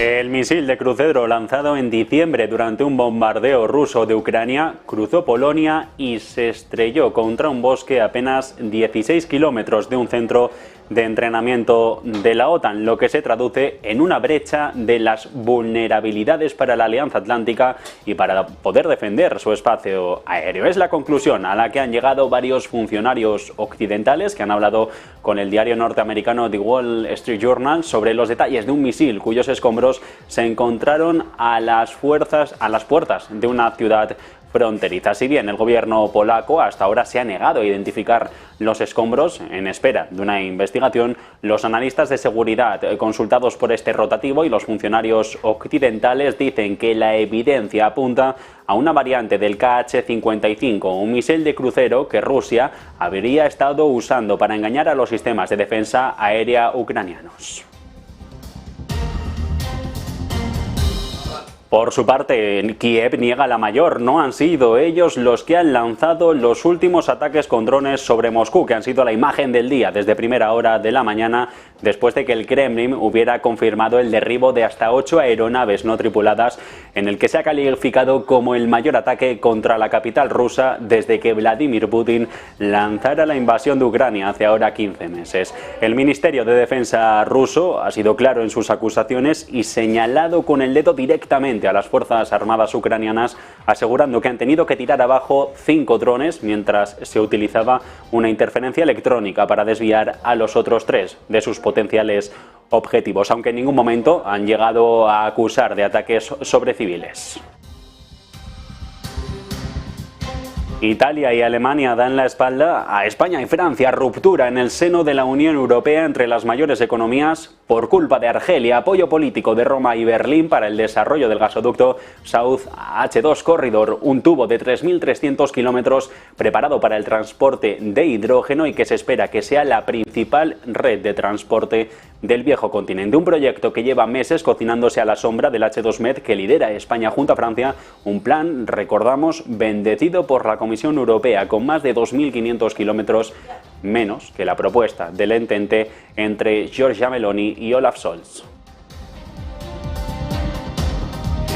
El misil de crucero lanzado en diciembre durante un bombardeo ruso de Ucrania cruzó Polonia y se estrelló contra un bosque a apenas 16 kilómetros de un centro de entrenamiento de la OTAN, lo que se traduce en una brecha de las vulnerabilidades para la Alianza Atlántica y para poder defender su espacio aéreo. Es la conclusión a la que han llegado varios funcionarios occidentales que han hablado con el diario norteamericano The Wall Street Journal sobre los detalles de un misil cuyos escombros se encontraron a las puertas de una ciudad fronteriza. Si bien el gobierno polaco hasta ahora se ha negado a identificar los escombros en espera de una investigación, los analistas de seguridad consultados por este rotativo y los funcionarios occidentales dicen que la evidencia apunta a una variante del Kh-55, un misil de crucero que Rusia habría estado usando para engañar a los sistemas de defensa aérea ucranianos. Por su parte, Kiev niega la mayor. No han sido ellos los que han lanzado los últimos ataques con drones sobre Moscú, que han sido la imagen del día desde primera hora de la mañana, después de que el Kremlin hubiera confirmado el derribo de hasta 8 aeronaves no tripuladas, en el que se ha calificado como el mayor ataque contra la capital rusa desde que Vladimir Putin lanzara la invasión de Ucrania hace ahora 15 meses. El Ministerio de Defensa ruso ha sido claro en sus acusaciones y señalado con el dedo directamente a las Fuerzas Armadas ucranianas, asegurando que han tenido que tirar abajo 5 drones mientras se utilizaba una interferencia electrónica para desviar a los otros 3 de sus potenciales objetivos, aunque en ningún momento han llegado a acusar de ataques sobre civiles. Italia y Alemania dan la espalda a España y Francia. Ruptura en el seno de la Unión Europea entre las mayores economías por culpa de Argelia. Apoyo político de Roma y Berlín para el desarrollo del gasoducto South H2 Corridor, un tubo de 3.300 kilómetros preparado para el transporte de hidrógeno y que se espera que sea la principal red de transporte del viejo continente. Un proyecto que lleva meses cocinándose a la sombra del H2Med que lidera España junto a Francia. Un plan, recordamos, bendecido por la Comisión Europea con más de 2.500 kilómetros menos que la propuesta del entente entre Giorgia Meloni y Olaf Scholz.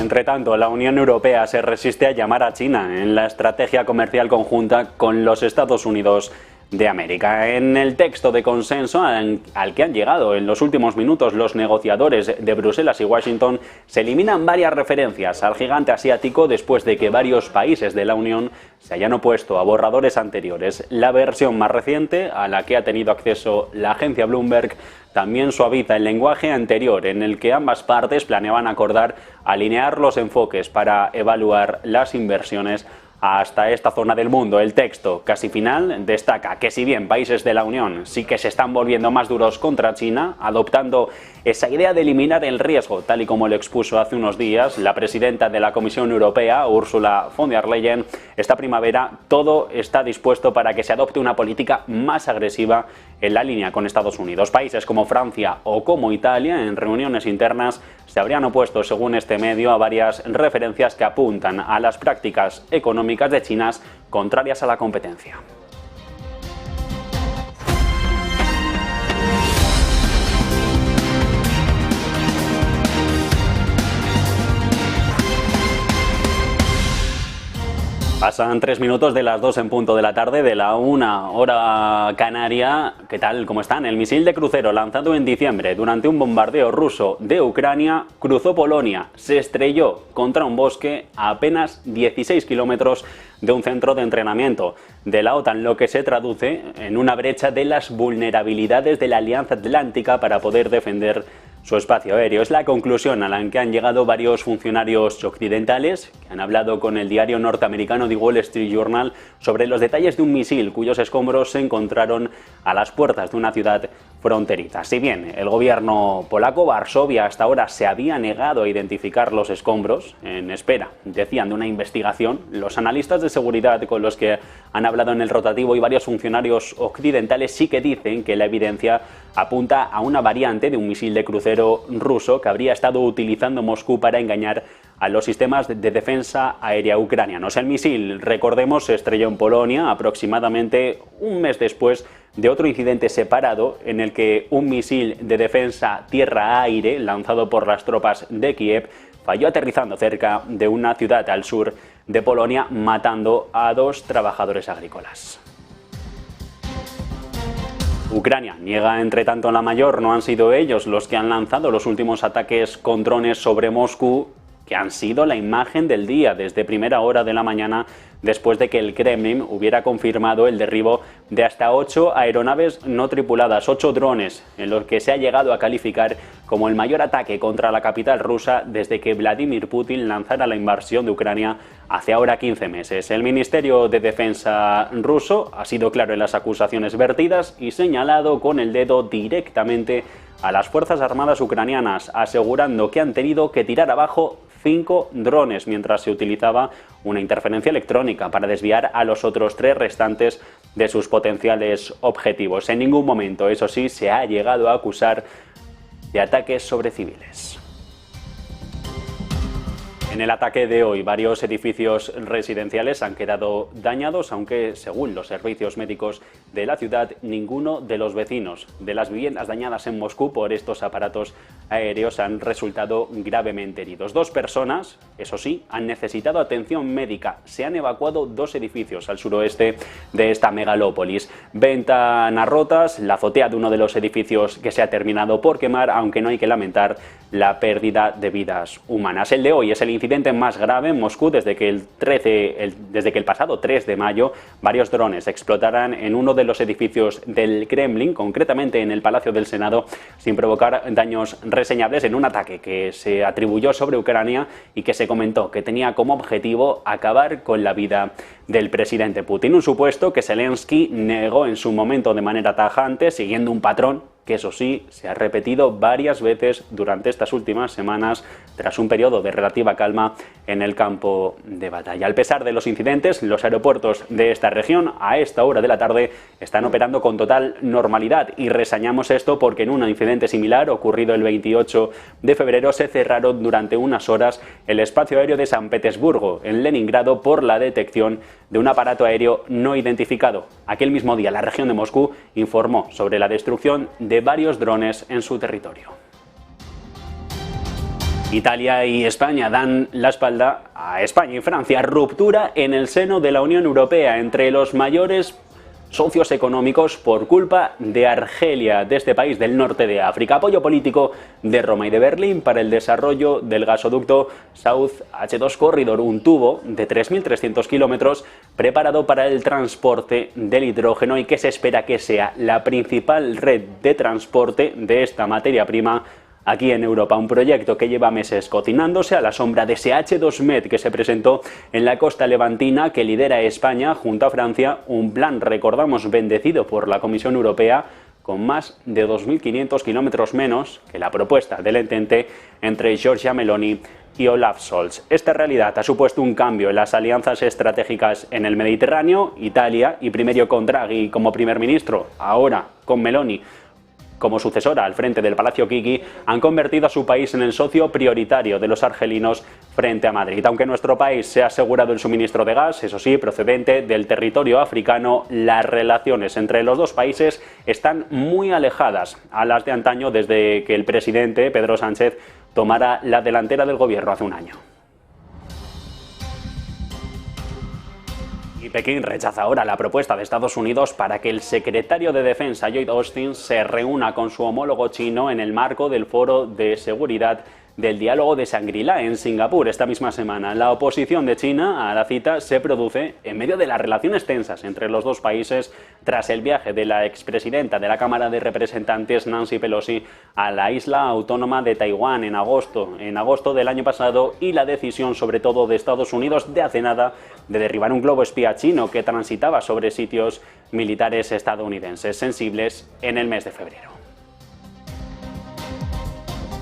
Entre tanto, la Unión Europea se resiste a llamar a China en la estrategia comercial conjunta con los Estados Unidos de América. En el texto de consenso al que han llegado en los últimos minutos los negociadores de Bruselas y Washington, se eliminan varias referencias al gigante asiático después de que varios países de la Unión se hayan opuesto a borradores anteriores. La versión más reciente, a la que ha tenido acceso la agencia Bloomberg, también suaviza el lenguaje anterior, en el que ambas partes planeaban acordar alinear los enfoques para evaluar las inversiones hasta esta zona del mundo. El texto casi final destaca que si bien países de la Unión sí que se están volviendo más duros contra China, adoptando esa idea de eliminar el riesgo, tal y como lo expuso hace unos días la presidenta de la Comisión Europea, Ursula von der Leyen, esta primavera todo está dispuesto para que se adopte una política más agresiva en la línea con Estados Unidos. Países como Francia o como Italia, en reuniones internas, se habrían opuesto, según este medio, a varias referencias que apuntan a las prácticas económicas de China contrarias a la competencia. Pasan 3 minutos de las 2 en punto de la tarde, de la 1 hora canaria. ¿Qué tal? ¿Cómo están? El misil de crucero lanzado en diciembre durante un bombardeo ruso de Ucrania cruzó Polonia, se estrelló contra un bosque a apenas 16 kilómetros de un centro de entrenamiento de la OTAN, lo que se traduce en una brecha de las vulnerabilidades de la Alianza Atlántica para poder defender su espacio aéreo. Es la conclusión a la que han llegado varios funcionarios occidentales que han hablado con el diario norteamericano The Wall Street Journal sobre los detalles de un misil cuyos escombros se encontraron a las puertas de una ciudad fronteriza. Si bien el gobierno polaco, Varsovia, hasta ahora se había negado a identificar los escombros en espera, decían, de una investigación, los analistas de seguridad con los que han hablado en el rotativo y varios funcionarios occidentales sí que dicen que la evidencia apunta a una variante de un misil de crucero petrolero ruso que habría estado utilizando Moscú para engañar a los sistemas de defensa aérea ucranianos. El misil, recordemos, se estrelló en Polonia aproximadamente un mes después de otro incidente separado en el que un misil de defensa tierra-aire lanzado por las tropas de Kiev falló aterrizando cerca de una ciudad al sur de Polonia, matando a 2 trabajadores agrícolas. Ucrania niega, entre tanto, la mayor. No han sido ellos los que han lanzado los últimos ataques con drones sobre Moscú, que han sido la imagen del día desde primera hora de la mañana, después de que el Kremlin hubiera confirmado el derribo de hasta 8 aeronaves no tripuladas, 8 drones, en los que se ha llegado a calificar como el mayor ataque contra la capital rusa desde que Vladimir Putin lanzara la invasión de Ucrania hace ahora 15 meses. El Ministerio de Defensa ruso ha sido claro en las acusaciones vertidas y señalado con el dedo directamente a las Fuerzas Armadas ucranianas, asegurando que han tenido que tirar abajo 5 drones mientras se utilizaba una interferencia electrónica para desviar a los otros 3 restantes de sus potenciales objetivos. En ningún momento, eso sí, se ha llegado a acusar de ataques sobre civiles. En el ataque de hoy, varios edificios residenciales han quedado dañados, aunque según los servicios médicos de la ciudad, ninguno de los vecinos de las viviendas dañadas en Moscú por estos aparatos aéreos han resultado gravemente heridos. 2 personas, eso sí, han necesitado atención médica. Se han evacuado 2 edificios al suroeste de esta megalópolis. Ventanas rotas, la azotea de uno de los edificios que se ha terminado por quemar, aunque no hay que lamentar la pérdida de vidas humanas. El de hoy es el incidente más grave en Moscú desde que el pasado 3 de mayo varios drones explotaran en uno de los edificios del Kremlin, concretamente en el Palacio del Senado, sin provocar daños reseñables, en un ataque que se atribuyó sobre Ucrania y que se comentó que tenía como objetivo acabar con la vida del presidente Putin. Un supuesto que Zelensky negó en su momento de manera tajante, siguiendo un patrón que, eso sí, se ha repetido varias veces durante estas últimas semanas tras un periodo de relativa calma en el campo de batalla. Al pesar de los incidentes, los aeropuertos de esta región a esta hora de la tarde están operando con total normalidad, y reseñamos esto porque en un incidente similar ocurrido el 28 de febrero se cerraron durante unas horas el espacio aéreo de San Petersburgo, en Leningrado, por la detección de un aparato aéreo no identificado. Aquel mismo día la región de Moscú informó sobre la destrucción de varios drones en su territorio. Italia y España dan la espalda a España y Francia. Ruptura en el seno de la Unión Europea entre los mayores socios económicos por culpa de Argelia, de este país del norte de África. Apoyo político de Roma y de Berlín para el desarrollo del gasoducto South H2 Corridor, un tubo de 3.300 kilómetros preparado para el transporte del hidrógeno y que se espera que sea la principal red de transporte de esta materia prima aquí en Europa. Un proyecto que lleva meses cocinándose a la sombra de ese H2Med que se presentó en la costa levantina, que lidera España junto a Francia, un plan, recordamos, bendecido por la Comisión Europea, con más de 2.500 kilómetros menos que la propuesta del entente entre Giorgia Meloni y Olaf Scholz. Esta realidad ha supuesto un cambio en las alianzas estratégicas en el Mediterráneo. Italia, y primero con Draghi como primer ministro, ahora con Meloni como sucesora al frente del Palacio Chigi, han convertido a su país en el socio prioritario de los argelinos frente a Madrid. Aunque nuestro país se ha asegurado el suministro de gas, eso sí, procedente del territorio africano, las relaciones entre los dos países están muy alejadas a las de antaño, desde que el presidente Pedro Sánchez tomara la delantera del gobierno hace un año. Y Pekín rechaza ahora la propuesta de Estados Unidos para que el secretario de Defensa Lloyd Austin se reúna con su homólogo chino en el marco del Foro de Seguridad del Diálogo de Shangri-La en Singapur esta misma semana. La oposición de China a la cita se produce en medio de las relaciones tensas entre los dos países tras el viaje de la expresidenta de la Cámara de Representantes, Nancy Pelosi, a la isla autónoma de Taiwán en agosto del año pasado, y la decisión, sobre todo de Estados Unidos, de hace nada, de derribar un globo espía chino que transitaba sobre sitios militares estadounidenses sensibles en el mes de febrero.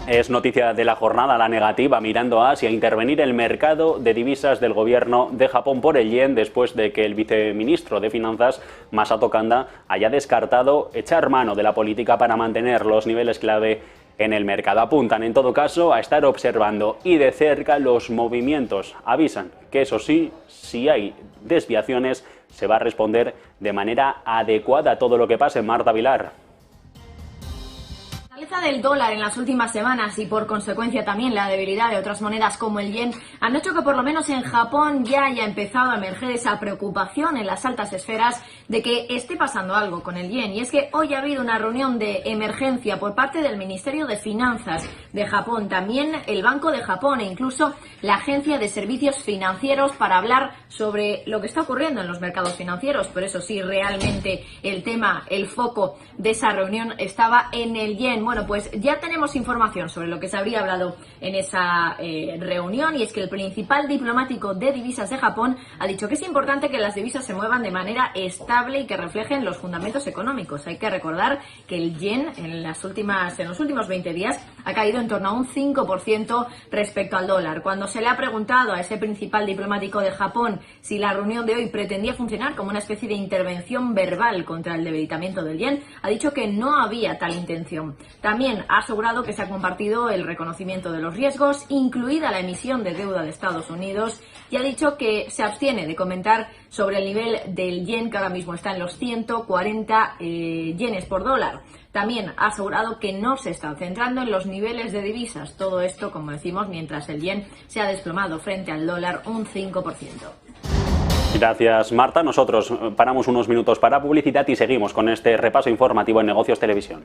Es noticia de la jornada la negativa mirando a Asia a intervenir el mercado de divisas del gobierno de Japón por el yen, después de que el viceministro de Finanzas, Masato Kanda, haya descartado echar mano de la política para mantener los niveles clave en el mercado. Apuntan, en todo caso, a estar observando y de cerca los movimientos. Avisan que, eso sí, si hay desviaciones, se va a responder de manera adecuada a todo lo que pase. Marta Vilar. La alza del dólar en las últimas semanas y por consecuencia también la debilidad de otras monedas como el yen han hecho que por lo menos en Japón ya haya empezado a emerger esa preocupación en las altas esferas de que esté pasando algo con el yen. Y es que hoy ha habido una reunión de emergencia por parte del Ministerio de Finanzas de Japón, también el Banco de Japón e incluso la Agencia de Servicios Financieros para hablar sobre lo que está ocurriendo en los mercados financieros. Por eso sí, realmente el tema, el foco de esa reunión estaba en el yen. Bueno, pues ya tenemos información sobre lo que se habría hablado en esa reunión, y es que el principal diplomático de divisas de Japón ha dicho que es importante que las divisas se muevan de manera estable y que reflejen los fundamentos económicos. Hay que recordar que el yen en los últimos 20 días ha caído en torno a un 5% respecto al dólar. Cuando se le ha preguntado a ese principal diplomático de Japón si la reunión de hoy pretendía funcionar como una especie de intervención verbal contra el debilitamiento del yen, ha dicho que no había tal intención. También ha asegurado que se ha compartido el reconocimiento de los riesgos, incluida la emisión de deuda de Estados Unidos, y ha dicho que se abstiene de comentar sobre el nivel del yen, que ahora mismo está en los 140 yenes por dólar. También ha asegurado que no se está centrando en los niveles de divisas. Todo esto, como decimos, mientras el yen se ha desplomado frente al dólar un 5%. Gracias, Marta. Nosotros paramos unos minutos para publicidad y seguimos con este repaso informativo en Negocios Televisión.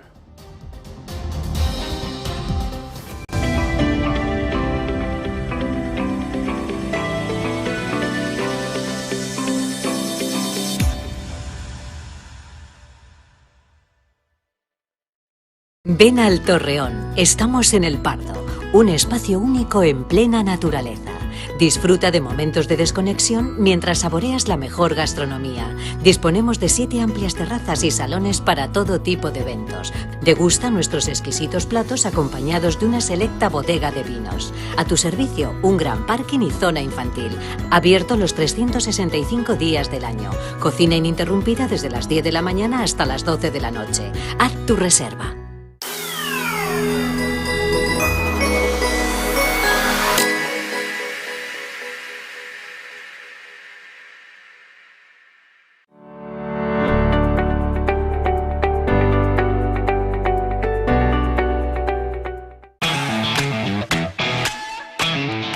Ven al Torreón, estamos en El Pardo, un espacio único en plena naturaleza. Disfruta de momentos de desconexión mientras saboreas la mejor gastronomía. Disponemos de 7 amplias terrazas y salones para todo tipo de eventos. Degusta nuestros exquisitos platos acompañados de una selecta bodega de vinos. A tu servicio, un gran parking y zona infantil. Abierto los 365 días del año. Cocina ininterrumpida desde las 10 de la mañana hasta las 12 de la noche. Haz tu reserva.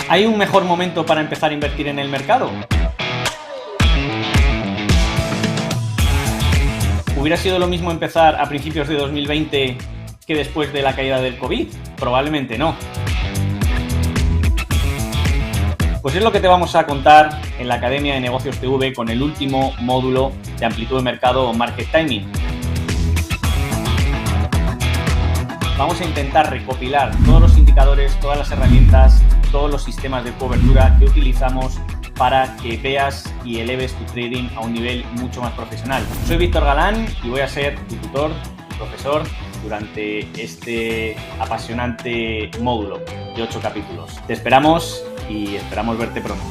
¿Hay un mejor momento para empezar a invertir en el mercado? ¿Hubiera sido lo mismo empezar a principios de 2020 que después de la caída del COVID? Probablemente no. Pues es lo que te vamos a contar en la Academia de Negocios TV con el último módulo de amplitud de mercado o Market Timing. Vamos a intentar recopilar todos los indicadores, todas las herramientas, todos los sistemas de cobertura que utilizamos para que veas y eleves tu trading a un nivel mucho más profesional. Soy Víctor Galán y voy a ser tu tutor, tu profesor, durante este apasionante módulo de 8 capítulos. Te esperamos y esperamos verte pronto.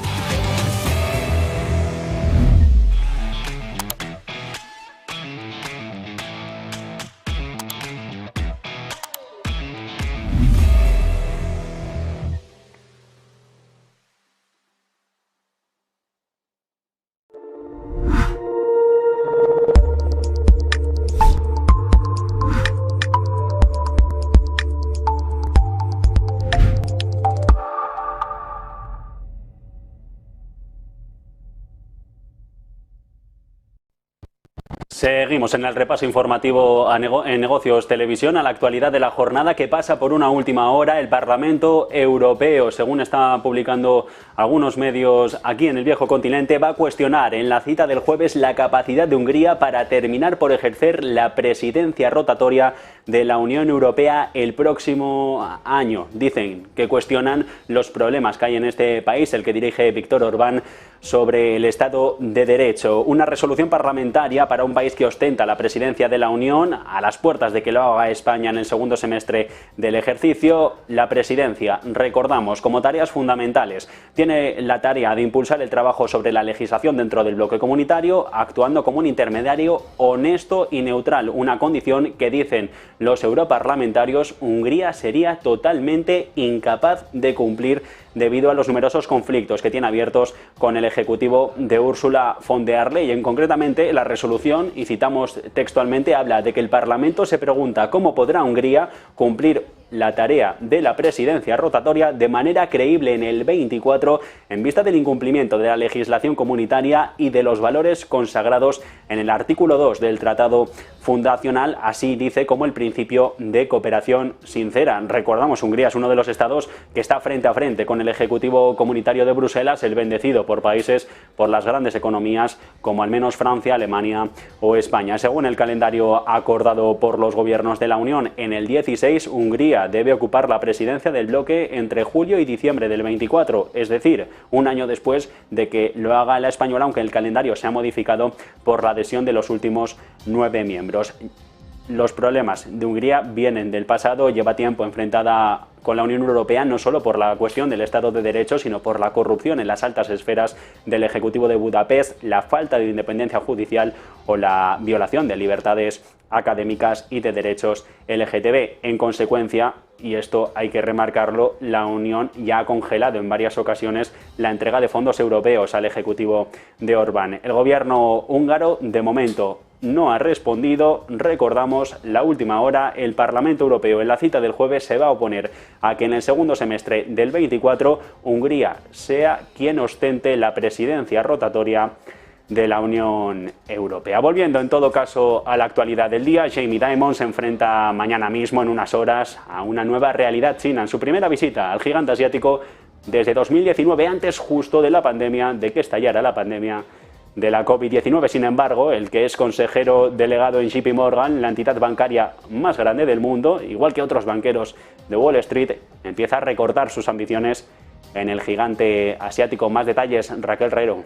Seguimos en el repaso informativo en Negocios Televisión a la actualidad de la jornada, que pasa por una última hora. El Parlamento Europeo, según está publicando algunos medios aquí en el viejo continente, va a cuestionar en la cita del jueves la capacidad de Hungría para terminar por ejercer la presidencia rotatoria de la Unión Europea el próximo año. Dicen que cuestionan los problemas que hay en este país. El que dirige Viktor Orbán sobre el Estado de Derecho. Una resolución parlamentaria para un país que ostenta la presidencia de la Unión, a las puertas de que lo haga España en el segundo semestre del ejercicio. La presidencia, recordamos, como tareas fundamentales, tiene la tarea de impulsar el trabajo sobre la legislación dentro del bloque comunitario, actuando como un intermediario honesto y neutral, una condición que, dicen los europarlamentarios, Hungría sería totalmente incapaz de cumplir debido a los numerosos conflictos que tiene abiertos con el Ejecutivo de Ursula von der Leyen. Concretamente, la resolución, y citamos textualmente, habla de que el Parlamento se pregunta cómo podrá Hungría cumplir la tarea de la presidencia rotatoria de manera creíble en el 24 en vista del incumplimiento de la legislación comunitaria y de los valores consagrados en el artículo 2 del Tratado Fundacional, así dice, como el principio de cooperación sincera. Recordamos, Hungría es uno de los estados que está frente a frente con el Ejecutivo Comunitario de Bruselas, el bendecido por países, por las grandes economías como al menos Francia, Alemania o España. Según el calendario acordado por los gobiernos de la Unión, en el 16 Hungría debe ocupar la presidencia del bloque entre julio y diciembre del 24, es decir, un año después de que lo haga la española, aunque el calendario se ha modificado por la adhesión de los últimos 9 miembros. Los problemas de Hungría vienen del pasado, lleva tiempo enfrentada con la Unión Europea, no solo por la cuestión del Estado de Derecho, sino por la corrupción en las altas esferas del Ejecutivo de Budapest, la falta de independencia judicial o la violación de libertades académicas y de derechos LGTB. En consecuencia, y esto hay que remarcarlo, la Unión ya ha congelado en varias ocasiones la entrega de fondos europeos al Ejecutivo de Orbán. El gobierno húngaro, de momento, no ha respondido. Recordamos, la última hora, el Parlamento Europeo en la cita del jueves se va a oponer a que en el segundo semestre del 24 Hungría sea quien ostente la presidencia rotatoria de la Unión Europea. Volviendo en todo caso a la actualidad del día, Jamie Dimon se enfrenta mañana mismo, en unas horas, a una nueva realidad china en su primera visita al gigante asiático desde 2019, antes justo de la pandemia, de que estallara la pandemia de la COVID-19. Sin embargo, el que es consejero delegado en JP Morgan, la entidad bancaria más grande del mundo, igual que otros banqueros de Wall Street, empieza a recortar sus ambiciones en el gigante asiático. Más detalles, Raquel Reiro.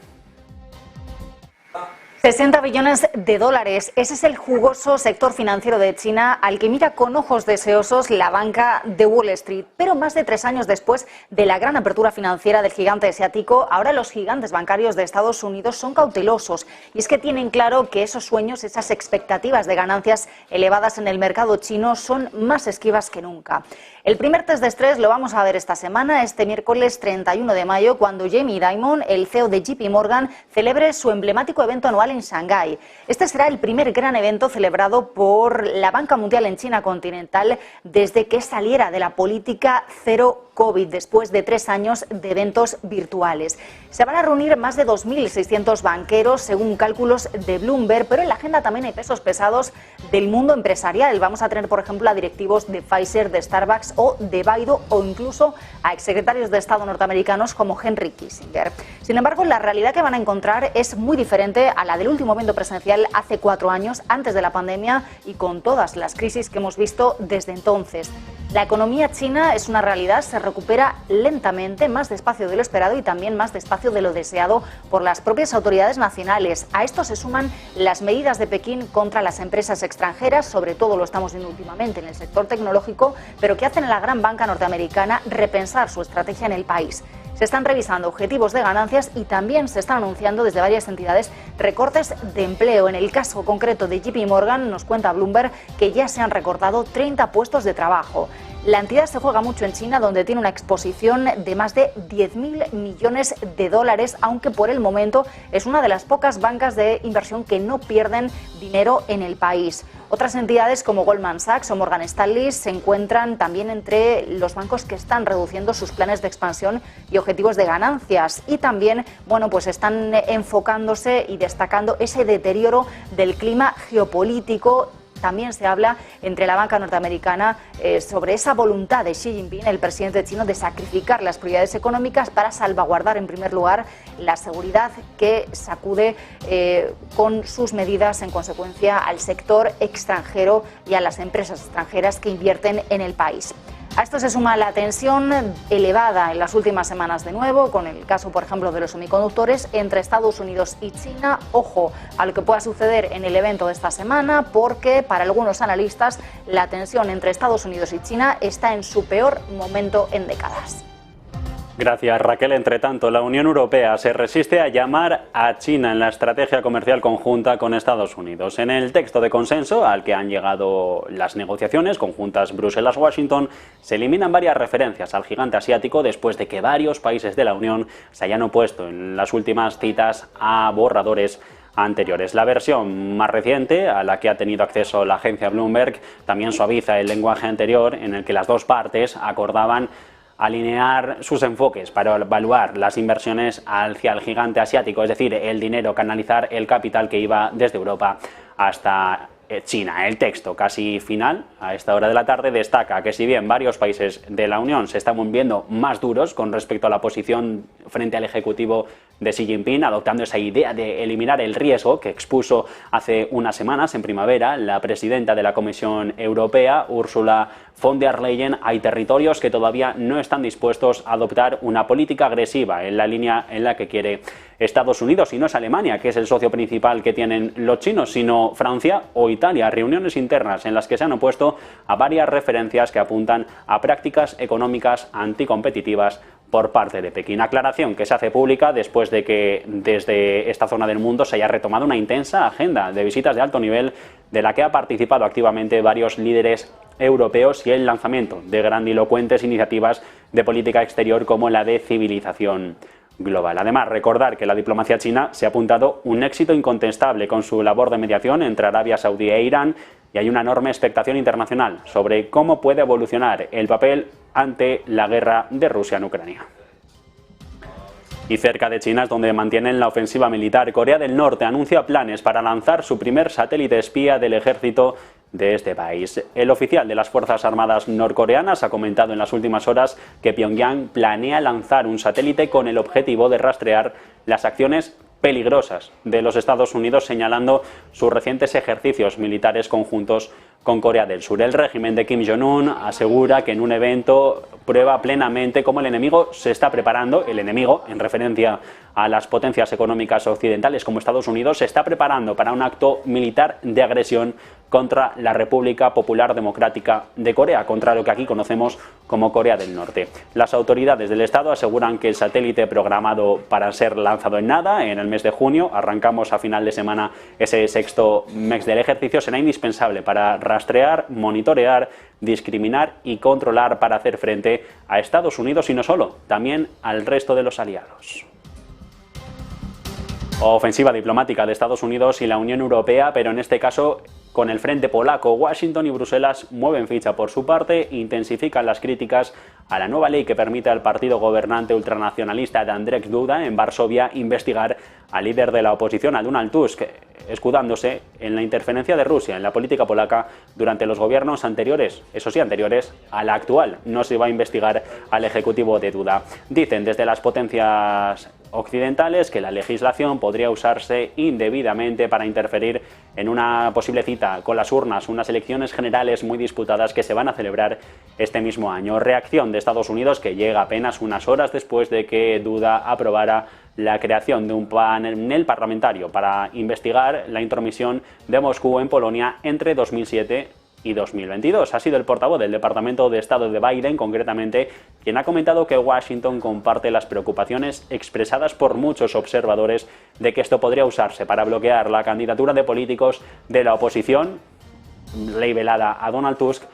60 billones de dólares. Ese es el jugoso sector financiero de China al que mira con ojos deseosos la banca de Wall Street. Pero más de 3 años después de la gran apertura financiera del gigante asiático, ahora los gigantes bancarios de Estados Unidos son cautelosos. Y es que tienen claro que esos sueños, esas expectativas de ganancias elevadas en el mercado chino son más esquivas que nunca. El primer test de estrés lo vamos a ver esta semana, este miércoles 31 de mayo, cuando Jamie Dimon, el CEO de JP Morgan, celebre su emblemático evento anual en Shanghái. Este será el primer gran evento celebrado por la Banca Mundial en China continental desde que saliera de la política cero COVID, después de 3 años de eventos virtuales. Se van a reunir más de 2.600 banqueros, según cálculos de Bloomberg, pero en la agenda también hay pesos pesados del mundo empresarial. Vamos a tener, por ejemplo, a directivos de Pfizer, de Starbucks o de Baidu, o incluso a exsecretarios de Estado norteamericanos como Henry Kissinger. Sin embargo, la realidad que van a encontrar es muy diferente a la del último evento presencial hace 4 años, antes de la pandemia, y con todas las crisis que hemos visto desde entonces. La economía china es una realidad, se recupera lentamente, más despacio de lo esperado y también más despacio de lo deseado por las propias autoridades nacionales. A esto se suman las medidas de Pekín contra las empresas extranjeras, sobre todo lo estamos viendo últimamente en el sector tecnológico, pero que hacen a la gran banca norteamericana repensar su estrategia en el país. Se están revisando objetivos de ganancias y también se están anunciando desde varias entidades recortes de empleo. En el caso concreto de JP Morgan, nos cuenta Bloomberg que ya se han recortado 30 puestos de trabajo. La entidad se juega mucho en China, donde tiene una exposición de más de 10.000 millones de dólares, aunque por el momento es una de las pocas bancas de inversión que no pierden dinero en el país. Otras entidades como Goldman Sachs o Morgan Stanley se encuentran también entre los bancos que están reduciendo sus planes de expansión y objetivos de ganancias, y también, bueno, pues están enfocándose y destacando ese deterioro del clima geopolítico. También se habla entre la banca norteamericana sobre esa voluntad de Xi Jinping, el presidente chino, de sacrificar las prioridades económicas para salvaguardar en primer lugar la seguridad que sacude con sus medidas en consecuencia al sector extranjero y a las empresas extranjeras que invierten en el país. A esto se suma la tensión elevada en las últimas semanas de nuevo, con el caso, por ejemplo, de los semiconductores entre Estados Unidos y China. Ojo a lo que pueda suceder en el evento de esta semana, porque para algunos analistas la tensión entre Estados Unidos y China está en su peor momento en décadas. Gracias, Raquel. Entre tanto, la Unión Europea se resiste a llamar a China en la estrategia comercial conjunta con Estados Unidos. En el texto de consenso al que han llegado las negociaciones conjuntas Bruselas-Washington, se eliminan varias referencias al gigante asiático después de que varios países de la Unión se hayan opuesto en las últimas citas a borradores anteriores. La versión más reciente, a la que ha tenido acceso la agencia Bloomberg, también suaviza el lenguaje anterior en el que las dos partes acordaban alinear sus enfoques para evaluar las inversiones hacia el gigante asiático, es decir, el dinero, canalizar el capital que iba desde Europa hasta China. El texto casi final, a esta hora de la tarde, destaca que si bien varios países de la Unión se están viendo más duros con respecto a la posición frente al Ejecutivo de Xi Jinping, adoptando esa idea de eliminar el riesgo que expuso hace unas semanas, en primavera, la presidenta de la Comisión Europea, Ursula von der Leyen, hay territorios que todavía no están dispuestos a adoptar una política agresiva en la línea en la que quiere Estados Unidos, y no es Alemania, que es el socio principal que tienen los chinos, sino Francia o Italia. Reuniones internas en las que se han opuesto a varias referencias que apuntan a prácticas económicas anticompetitivas por parte de Pekín. Aclaración que se hace pública después de que desde esta zona del mundo se haya retomado una intensa agenda de visitas de alto nivel de la que ha participado activamente varios líderes europeos y el lanzamiento de grandilocuentes iniciativas de política exterior como la de civilización global. Además, recordar que la diplomacia china se ha apuntado un éxito incontestable con su labor de mediación entre Arabia Saudí e Irán, y hay una enorme expectación internacional sobre cómo puede evolucionar el papel ante la guerra de Rusia en Ucrania. Y cerca de China es donde mantienen la ofensiva militar. Corea del Norte anuncia planes para lanzar su primer satélite espía del ejército de este país. El oficial de las Fuerzas Armadas norcoreanas ha comentado en las últimas horas que Pyongyang planea lanzar un satélite con el objetivo de rastrear las acciones peligrosas de los Estados Unidos, señalando sus recientes ejercicios militares conjuntos con Corea del Sur. El régimen de Kim Jong-un asegura que en un evento prueba plenamente cómo el enemigo se está preparando, el enemigo, en referencia a las potencias económicas occidentales como Estados Unidos, se está preparando para un acto militar de agresión contra la República Popular Democrática de Corea, contra lo que aquí conocemos como Corea del Norte. Las autoridades del Estado aseguran que el satélite programado para ser lanzado en nada, en el mes de junio, arrancamos a final de semana ese sexto mes del ejercicio, será indispensable para rastrear, monitorear, discriminar y controlar para hacer frente a Estados Unidos y no solo, también al resto de los aliados. Ofensiva diplomática de Estados Unidos y la Unión Europea, pero en este caso con el frente polaco. Washington y Bruselas mueven ficha por su parte, intensifican las críticas a la nueva ley que permite al partido gobernante ultranacionalista de Andrzej Duda en Varsovia investigar al líder de la oposición, a Donald Tusk, escudándose en la interferencia de Rusia en la política polaca durante los gobiernos anteriores, eso sí, anteriores a la actual. No se va a investigar al ejecutivo de Duda. Dicen desde las potencias occidentales que la legislación podría usarse indebidamente para interferir en una posible cita con las urnas, unas elecciones generales muy disputadas que se van a celebrar este mismo año. Reacción de Estados Unidos que llega apenas unas horas después de que Duda aprobara la creación de un panel parlamentario para investigar la intromisión de Moscú en Polonia entre 2007 y 2022. Ha sido el portavoz del Departamento de Estado de Biden, concretamente, quien ha comentado que Washington comparte las preocupaciones expresadas por muchos observadores de que esto podría usarse para bloquear la candidatura de políticos de la oposición, ley velada a Donald Tusk,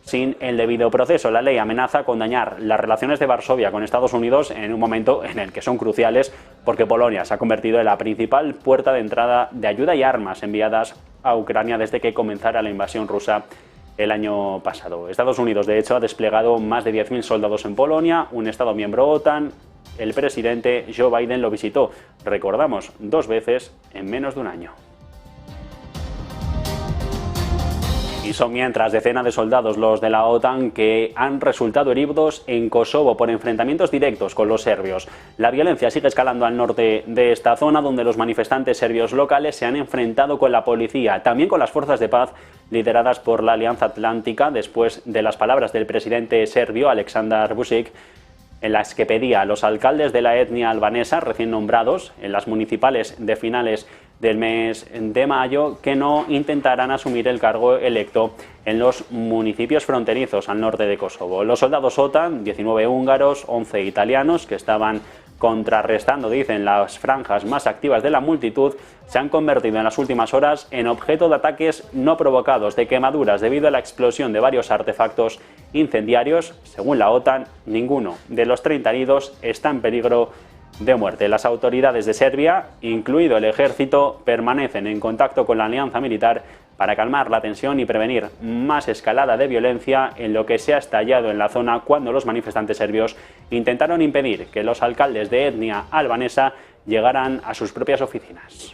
sin el debido proceso. La ley amenaza con dañar las relaciones de Varsovia con Estados Unidos en un momento en el que son cruciales porque Polonia se ha convertido en la principal puerta de entrada de ayuda y armas enviadas a Ucrania desde que comenzara la invasión rusa el año pasado. Estados Unidos, de hecho, ha desplegado más de 10.000 soldados en Polonia, un Estado miembro OTAN. El presidente Joe Biden lo visitó, recordamos, 2 veces en menos de un año. Y son mientras decenas de soldados, los de la OTAN, que han resultado heridos en Kosovo por enfrentamientos directos con los serbios. La violencia sigue escalando al norte de esta zona, donde los manifestantes serbios locales se han enfrentado con la policía, también con las fuerzas de paz lideradas por la Alianza Atlántica, después de las palabras del presidente serbio Aleksandar Vučić, en las que pedía a los alcaldes de la etnia albanesa recién nombrados en las municipales de finales del mes de mayo que no intentaran asumir el cargo electo en los municipios fronterizos al norte de Kosovo. Los soldados OTAN, 19 húngaros, 11 italianos, que estaban contrarrestando, dicen, las franjas más activas de la multitud, se han convertido en las últimas horas en objeto de ataques no provocados, de quemaduras debido a la explosión de varios artefactos incendiarios. Según la OTAN, ninguno de los 30 heridos está en peligro de muerte. Las autoridades de Serbia, incluido el ejército, permanecen en contacto con la alianza militar para calmar la tensión y prevenir más escalada de violencia en lo que se ha estallado en la zona cuando los manifestantes serbios intentaron impedir que los alcaldes de etnia albanesa llegaran a sus propias oficinas.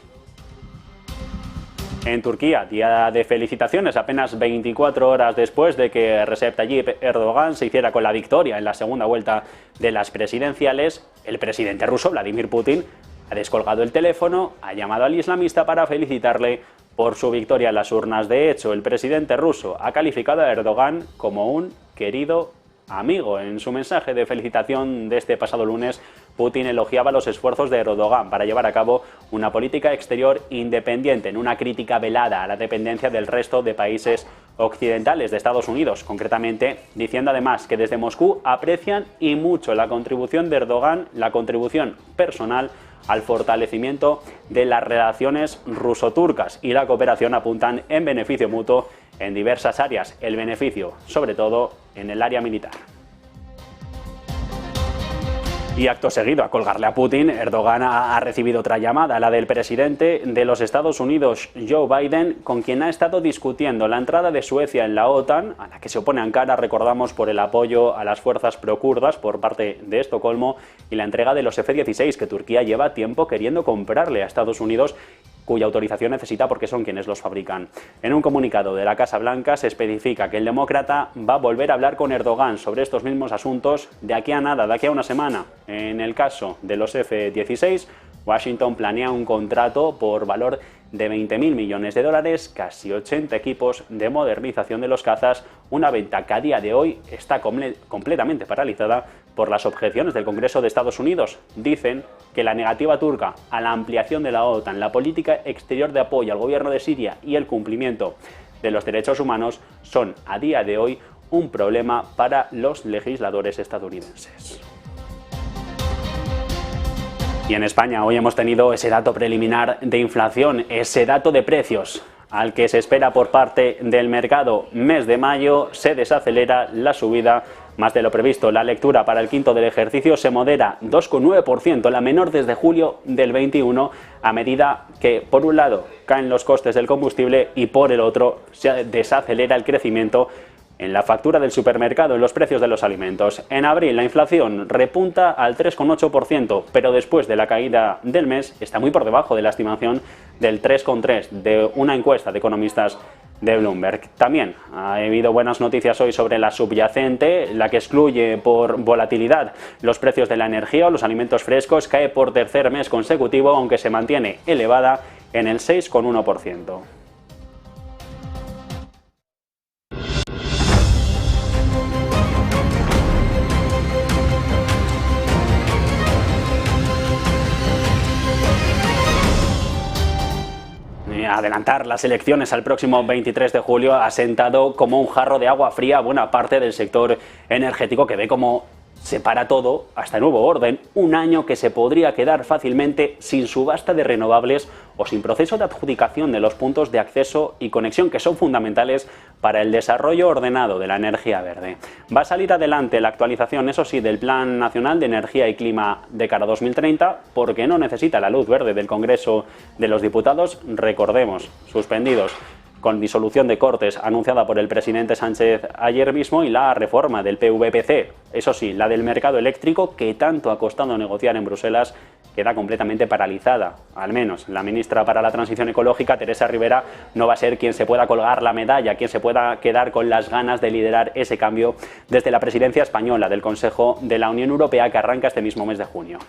En Turquía, día de felicitaciones apenas 24 horas después de que Recep Tayyip Erdogan se hiciera con la victoria en la segunda vuelta de las presidenciales, el presidente ruso Vladimir Putin ha descolgado el teléfono, ha llamado al islamista para felicitarle por su victoria en las urnas. De hecho, el presidente ruso ha calificado a Erdogan como un querido amigo. En su mensaje de felicitación de este pasado lunes, Putin elogiaba los esfuerzos de Erdogan para llevar a cabo una política exterior independiente, en una crítica velada a la dependencia del resto de países occidentales de Estados Unidos, concretamente diciendo además que desde Moscú aprecian y mucho la contribución de Erdogan, la contribución personal al fortalecimiento de las relaciones ruso-turcas, y la cooperación apuntan en beneficio mutuo en diversas áreas, el beneficio sobre todo en el área militar. Y acto seguido a colgarle a Putin, Erdogan ha recibido otra llamada, la del presidente de los Estados Unidos, Joe Biden, con quien ha estado discutiendo la entrada de Suecia en la OTAN, a la que se opone Ankara, recordamos, por el apoyo a las fuerzas prokurdas por parte de Estocolmo, y la entrega de los F-16 que Turquía lleva tiempo queriendo comprarle a Estados Unidos, cuya autorización necesita porque son quienes los fabrican. En un comunicado de la Casa Blanca se especifica que el demócrata va a volver a hablar con Erdogan sobre estos mismos asuntos de aquí a nada, de aquí a una semana. En el caso de los F-16, Washington planea un contrato por valor de 20.000 millones de dólares, casi 80 equipos de modernización de los cazas, una venta que a día de hoy está completamente paralizada por las objeciones del Congreso de Estados Unidos. Dicen que la negativa turca a la ampliación de la OTAN, la política exterior de apoyo al gobierno de Siria y el cumplimiento de los derechos humanos son a día de hoy un problema para los legisladores estadounidenses. Y en España hoy hemos tenido ese dato preliminar de inflación, ese dato de precios al que se espera por parte del mercado. Mes de mayo se desacelera la subida más de lo previsto. La lectura para el quinto del ejercicio se modera 2,9%, la menor desde julio del 21, a medida que por un lado caen los costes del combustible y por el otro se desacelera el crecimiento en la factura del supermercado, en los precios de los alimentos. En abril la inflación repunta al 3,8%, pero después de la caída del mes está muy por debajo de la estimación del 3,3% de una encuesta de economistas de Bloomberg. También ha habido buenas noticias hoy sobre la subyacente, la que excluye por volatilidad los precios de la energía o los alimentos frescos. Cae por tercer mes consecutivo, aunque se mantiene elevada en el 6,1%. Adelantar las elecciones al próximo 23 de julio ha sentado como un jarro de agua fría a buena parte del sector energético, que ve como se para todo hasta el nuevo orden. Un año que se podría quedar fácilmente sin subasta de renovables o sin proceso de adjudicación de los puntos de acceso y conexión, que son fundamentales para el desarrollo ordenado de la energía verde. Va a salir adelante la actualización, eso sí, del Plan Nacional de Energía y Clima de cara a 2030, porque no necesita la luz verde del Congreso de los Diputados, recordemos, suspendidos con disolución de Cortes anunciada por el presidente Sánchez ayer mismo, y la reforma del PVPC, eso sí, la del mercado eléctrico, que tanto ha costado negociar en Bruselas, queda completamente paralizada. Al menos la ministra para la Transición Ecológica, Teresa Rivera, no va a ser quien se pueda colgar la medalla, quien se pueda quedar con las ganas de liderar ese cambio desde la presidencia española del Consejo de la Unión Europea, que arranca este mismo mes de junio.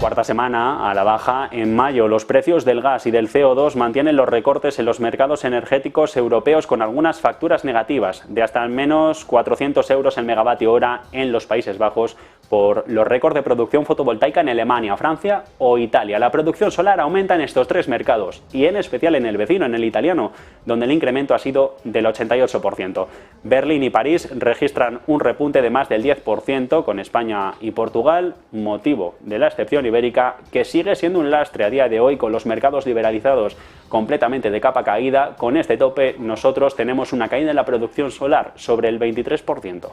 Cuarta semana a la baja. En mayo los precios del gas y del CO2 mantienen los recortes en los mercados energéticos europeos, con algunas facturas negativas de hasta al menos 400 euros el megavatio hora en los Países Bajos por los récords de producción fotovoltaica en Alemania, Francia o Italia. La producción solar aumenta en estos tres mercados y en especial en el vecino, en el italiano, donde el incremento ha sido del 88%. Berlín y París registran un repunte de más del 10%, con España y Portugal motivo de la excepción ibérica, que sigue siendo un lastre a día de hoy, con los mercados liberalizados completamente de capa caída. Con este tope nosotros tenemos una caída en la producción solar sobre el 23%.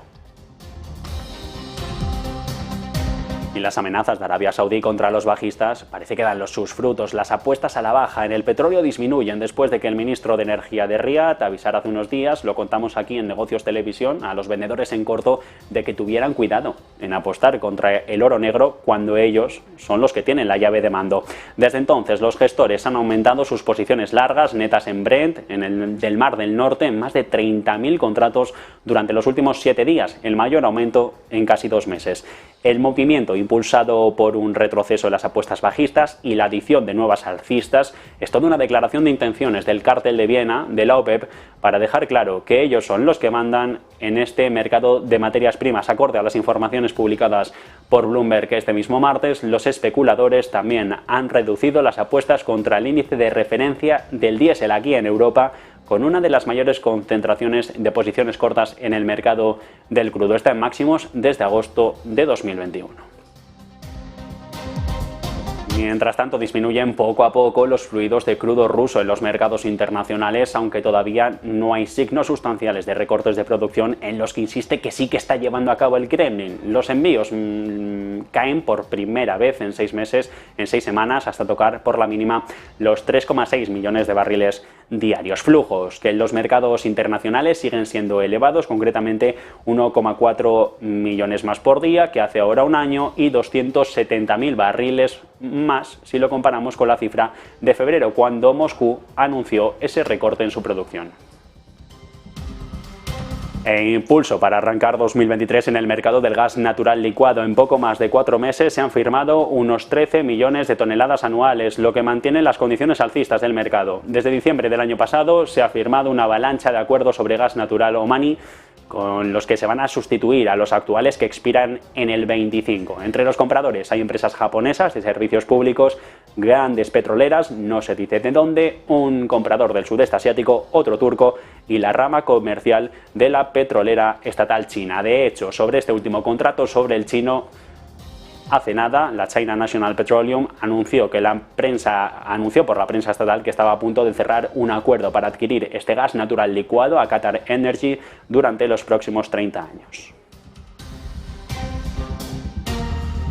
Y las amenazas de Arabia Saudí contra los bajistas parece que dan sus frutos. Las apuestas a la baja en el petróleo disminuyen después de que el ministro de Energía de Riad avisara hace unos días, lo contamos aquí en Negocios Televisión, a los vendedores en corto de que tuvieran cuidado en apostar contra el oro negro cuando ellos son los que tienen la llave de mando. Desde entonces los gestores han aumentado sus posiciones largas netas en Brent, del Mar del Norte, en más de 30.000 contratos durante los últimos 7 días, el mayor aumento en casi 2 meses. El movimiento, impulsado por un retroceso en las apuestas bajistas y la adición de nuevas alcistas, es toda una declaración de intenciones del cártel de Viena, de la OPEP, para dejar claro que ellos son los que mandan en este mercado de materias primas. Acorde a las informaciones publicadas por Bloomberg este mismo martes, los especuladores también han reducido las apuestas contra el índice de referencia del diésel aquí en Europa, con una de las mayores concentraciones de posiciones cortas en el mercado del crudo. Está en máximos desde agosto de 2021. Mientras tanto, disminuyen poco a poco los fluidos de crudo ruso en los mercados internacionales, aunque todavía no hay signos sustanciales de recortes de producción en los que insiste que sí que está llevando a cabo el Kremlin. Los envíos caen por primera vez en 6 meses, en 6 semanas, hasta tocar por la mínima los 3,6 millones de barriles diarios. Flujos que en los mercados internacionales siguen siendo elevados, concretamente 1,4 millones más por día que hace ahora un año, y 270.000 barriles más si lo comparamos con la cifra de febrero, cuando Moscú anunció ese recorte en su producción. E impulso para arrancar 2023 en el mercado del gas natural licuado. En poco más de 4 meses se han firmado unos 13 millones de toneladas anuales, lo que mantiene las condiciones alcistas del mercado. Desde diciembre del año pasado se ha firmado una avalancha de acuerdos sobre gas natural Omani, con los que se van a sustituir a los actuales que expiran en el 25. Entre los compradores hay empresas japonesas de servicios públicos, grandes petroleras, no se dice de dónde, un comprador del sudeste asiático, otro turco y la rama comercial de la petrolera estatal china. De hecho, sobre este último contrato, sobre el chino, hace nada, la China National Petroleum anunció por la prensa estatal que estaba a punto de cerrar un acuerdo para adquirir este gas natural licuado a Qatar Energy durante los próximos 30 años.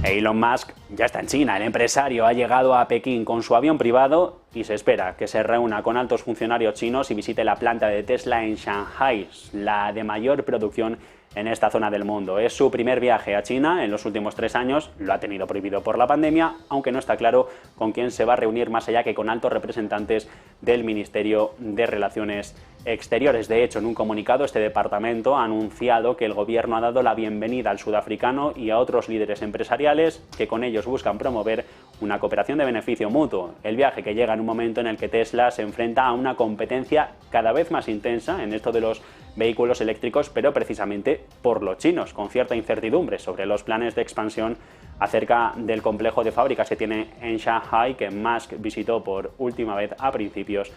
Elon Musk ya está en China. El empresario ha llegado a Pekín con su avión privado y se espera que se reúna con altos funcionarios chinos y visite la planta de Tesla en Shanghai, la de mayor producción en esta zona del mundo. Es su primer viaje a China en los últimos 3 años, lo ha tenido prohibido por la pandemia, aunque no está claro con quién se va a reunir más allá que con altos representantes del Ministerio de Relaciones Exteriores. De hecho, en un comunicado, este departamento ha anunciado que el gobierno ha dado la bienvenida al sudafricano y a otros líderes empresariales que con ellos buscan promover una cooperación de beneficio mutuo. El viaje que llega en un momento en el que Tesla se enfrenta a una competencia cada vez más intensa en esto de los vehículos eléctricos, pero precisamente por los chinos, con cierta incertidumbre sobre los planes de expansión acerca del complejo de fábricas que tiene en Shanghai, que Musk visitó por última vez a principios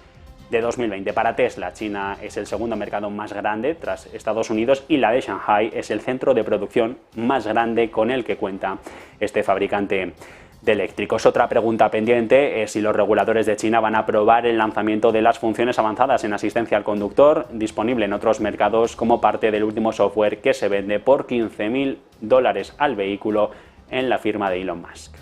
de 2020. Para Tesla, China es el segundo mercado más grande tras Estados Unidos y la de Shanghai es el centro de producción más grande con el que cuenta este fabricante de eléctricos. Otra pregunta pendiente es si los reguladores de China van a aprobar el lanzamiento de las funciones avanzadas en asistencia al conductor disponible en otros mercados como parte del último software que se vende por $15.000 al vehículo en la firma de Elon Musk.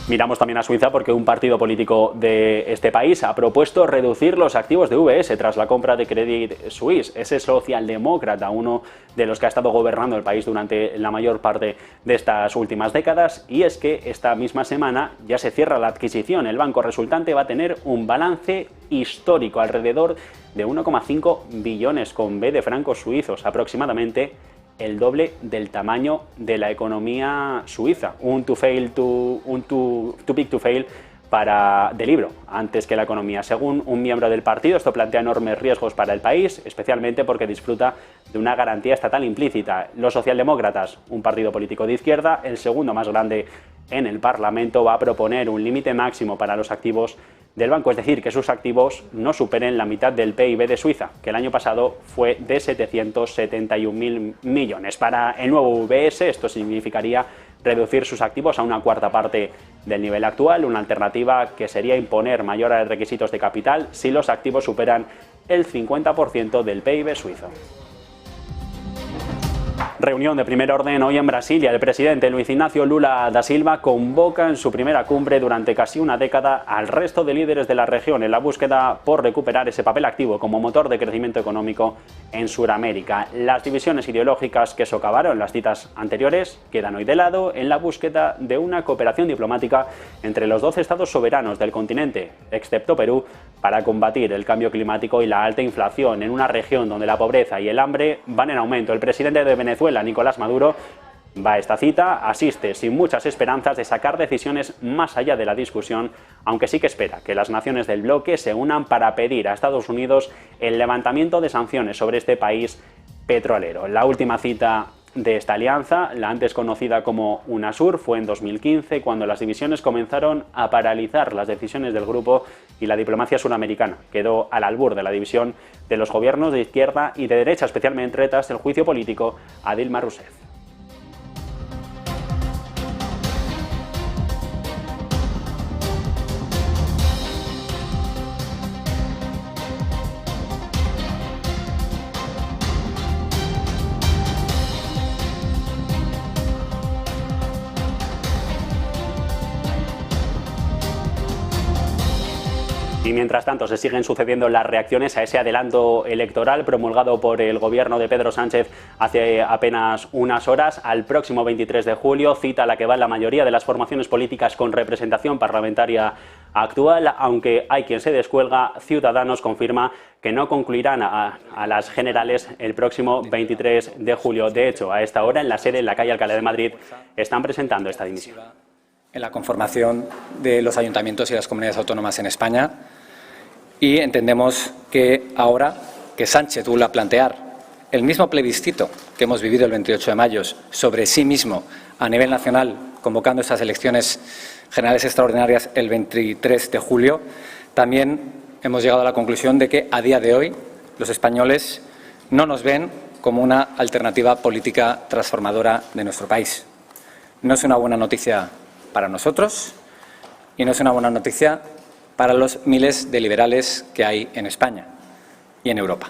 Miramos también a Suiza porque un partido político de este país ha propuesto reducir los activos de UBS tras la compra de Credit Suisse. Ese socialdemócrata, uno de los que ha estado gobernando el país durante la mayor parte de estas últimas décadas, y es que esta misma semana ya se cierra la adquisición. El banco resultante va a tener un balance histórico, alrededor de 1,5 billones con B de francos suizos, aproximadamente el doble del tamaño de la economía suiza. Un too big to fail de libro antes que la economía. Según un miembro del partido, esto plantea enormes riesgos para el país, especialmente porque disfruta de una garantía estatal implícita. Los socialdemócratas, un partido político de izquierda, el segundo más grande en el Parlamento, va a proponer un límite máximo para los activos del banco, es decir, que sus activos no superen la mitad del PIB de Suiza, que el año pasado fue de 771.000 millones. Para el nuevo UBS esto significaría reducir sus activos a una cuarta parte del nivel actual, una alternativa que sería imponer mayores requisitos de capital si los activos superan el 50% del PIB suizo. Reunión de primer orden hoy en Brasilia. El presidente Luis Ignacio Lula da Silva convoca en su primera cumbre durante casi una década al resto de líderes de la región en la búsqueda por recuperar ese papel activo como motor de crecimiento económico en Sudamérica. Las divisiones ideológicas que socavaron las citas anteriores quedan hoy de lado en la búsqueda de una cooperación diplomática entre los 12 estados soberanos del continente, excepto Perú, para combatir el cambio climático y la alta inflación en una región donde la pobreza y el hambre van en aumento. El presidente de Venezuela, Nicolás Maduro, va a esta cita, asiste sin muchas esperanzas de sacar decisiones más allá de la discusión, aunque sí que espera que las naciones del bloque se unan para pedir a Estados Unidos el levantamiento de sanciones sobre este país petrolero. La última cita de esta alianza, la antes conocida como UNASUR, fue en 2015, cuando las divisiones comenzaron a paralizar las decisiones del grupo y la diplomacia suramericana quedó al albur de la división de los gobiernos de izquierda y de derecha, especialmente tras el juicio político a Dilma Rousseff. Y mientras tanto se siguen sucediendo las reacciones a ese adelanto electoral promulgado por el gobierno de Pedro Sánchez hace apenas unas horas al próximo 23 de julio, cita a la que va la mayoría de las formaciones políticas con representación parlamentaria actual. Aunque hay quien se descuelga, Ciudadanos confirma que no concluirán a las generales el próximo 23 de julio. De hecho, a esta hora, en la sede en la calle Alcalá de Madrid, están presentando esta dimisión. En la conformación de los ayuntamientos y las comunidades autónomas en España, y entendemos que ahora que Sánchez vuelve a plantear el mismo plebiscito que hemos vivido el 28 de mayo sobre sí mismo a nivel nacional, convocando estas elecciones generales extraordinarias el 23 de julio, también hemos llegado a la conclusión de que a día de hoy los españoles no nos ven como una alternativa política transformadora de nuestro país. No es una buena noticia para nosotros y no es una buena noticia para los miles de liberales que hay en España y en Europa.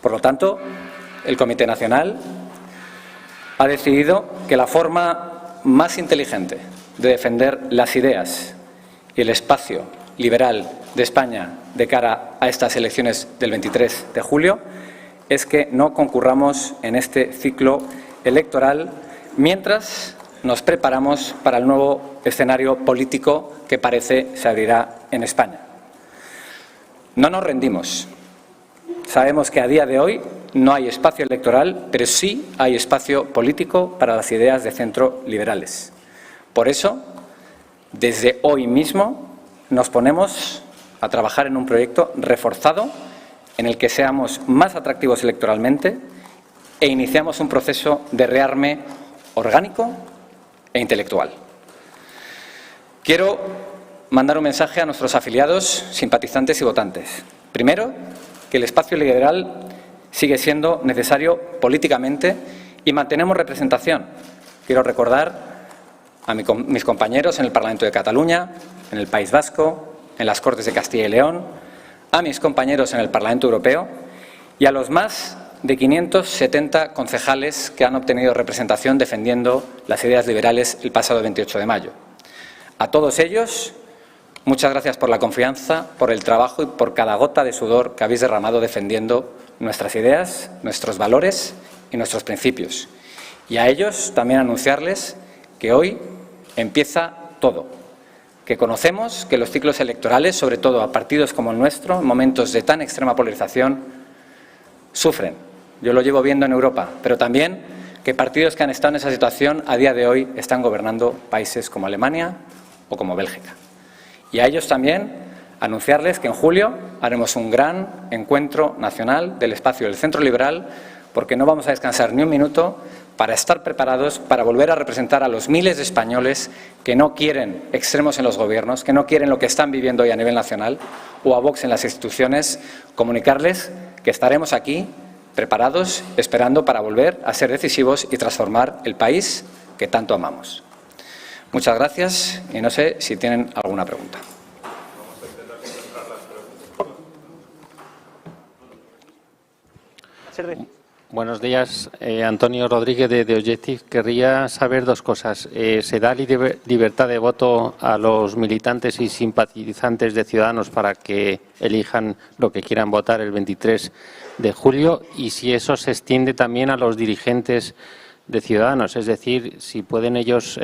Por lo tanto, el Comité Nacional ha decidido que la forma más inteligente de defender las ideas y el espacio liberal de España de cara a estas elecciones del 23 de julio es que no concurramos en este ciclo electoral mientras nos preparamos para el nuevo escenario político que parece se abrirá en España. No nos rendimos. Sabemos que a día de hoy no hay espacio electoral, pero sí hay espacio político para las ideas de centro liberales. Por eso, desde hoy mismo, nos ponemos a trabajar en un proyecto reforzado en el que seamos más atractivos electoralmente e iniciamos un proceso de rearme orgánico e intelectual. Quiero mandar un mensaje a nuestros afiliados, simpatizantes y votantes. Primero, que el espacio liberal sigue siendo necesario políticamente y mantenemos representación. Quiero recordar a mis compañeros en el Parlamento de Cataluña, en el País Vasco, en las Cortes de Castilla y León, a mis compañeros en el Parlamento Europeo y a los más de 570 concejales que han obtenido representación defendiendo las ideas liberales el pasado 28 de mayo. A todos ellos, muchas gracias por la confianza, por el trabajo y por cada gota de sudor que habéis derramado defendiendo nuestras ideas, nuestros valores y nuestros principios. Y a ellos también anunciarles que hoy empieza todo, que conocemos que los ciclos electorales, sobre todo a partidos como el nuestro, en momentos de tan extrema polarización, sufren. Yo lo llevo viendo en Europa, pero también que partidos que han estado en esa situación a día de hoy están gobernando países como Alemania o como Bélgica. Y a ellos también anunciarles que en julio haremos un gran encuentro nacional del espacio del Centro Liberal, porque no vamos a descansar ni un minuto para estar preparados para volver a representar a los miles de españoles que no quieren extremos en los gobiernos, que no quieren lo que están viviendo hoy a nivel nacional, o a Vox en las instituciones, comunicarles que estaremos aquí preparados, esperando para volver a ser decisivos y transformar el país que tanto amamos. Muchas gracias y no sé si tienen alguna pregunta. Buenos días, Antonio Rodríguez de Objective. Querría saber dos cosas. ¿Se da libertad de voto a los militantes y simpatizantes de Ciudadanos para que elijan lo que quieran votar el 23 de julio? Y si eso se extiende también a los dirigentes de Ciudadanos, es decir, si pueden ellos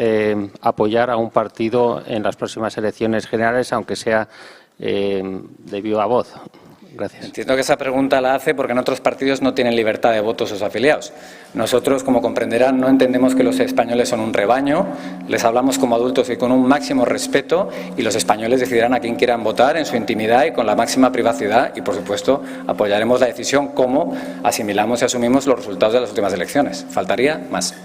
apoyar a un partido en las próximas elecciones generales, aunque sea de viva voz. Gracias. Entiendo que esa pregunta la hace porque en otros partidos no tienen libertad de voto sus afiliados. Nosotros, como comprenderán, no entendemos que los españoles son un rebaño, les hablamos como adultos y con un máximo respeto, y los españoles decidirán a quién quieran votar en su intimidad y con la máxima privacidad, y por supuesto apoyaremos la decisión como asimilamos y asumimos los resultados de las últimas elecciones. Faltaría más.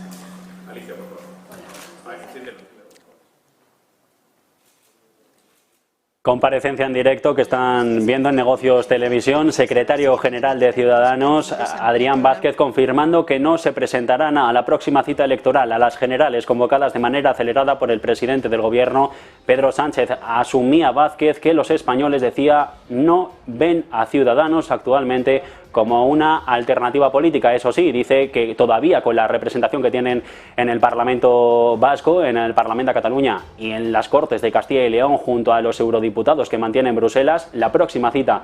Comparecencia en directo que están viendo en Negocios Televisión. Secretario General de Ciudadanos, Adrián Vázquez, confirmando que no se presentarán a la próxima cita electoral, a las generales convocadas de manera acelerada por el presidente del Gobierno, Pedro Sánchez. Asumía Vázquez que los españoles, decía, no ven a Ciudadanos actualmente como una alternativa política. Eso sí, dice que todavía con la representación que tienen en el Parlamento Vasco, en el Parlamento de Cataluña y en las Cortes de Castilla y León, junto a los eurodiputados que mantiene en Bruselas, la próxima cita